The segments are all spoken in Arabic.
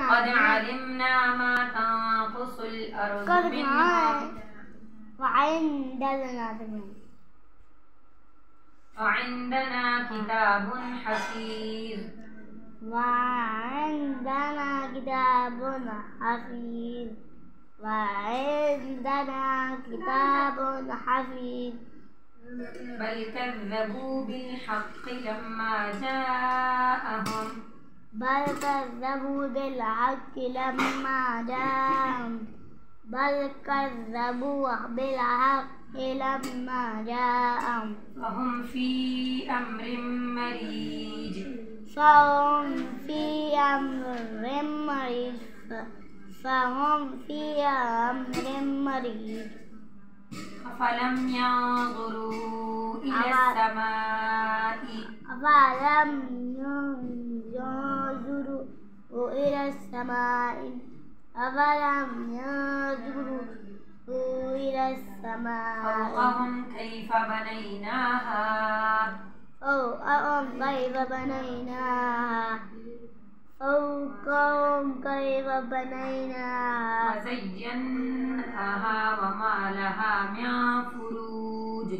قد علمنا ما تنقص الأرض منها وعندنا كتاب حفيظ بل كذبوا بالحق لما جاءهم فهم في أمر مريج أفلم ينظروا إلى السماء فوقهم كيف بنيناها وزيناها وما لها من فروج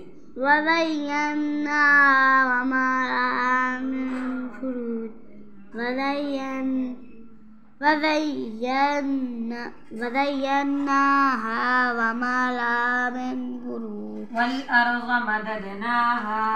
والأرض مددناها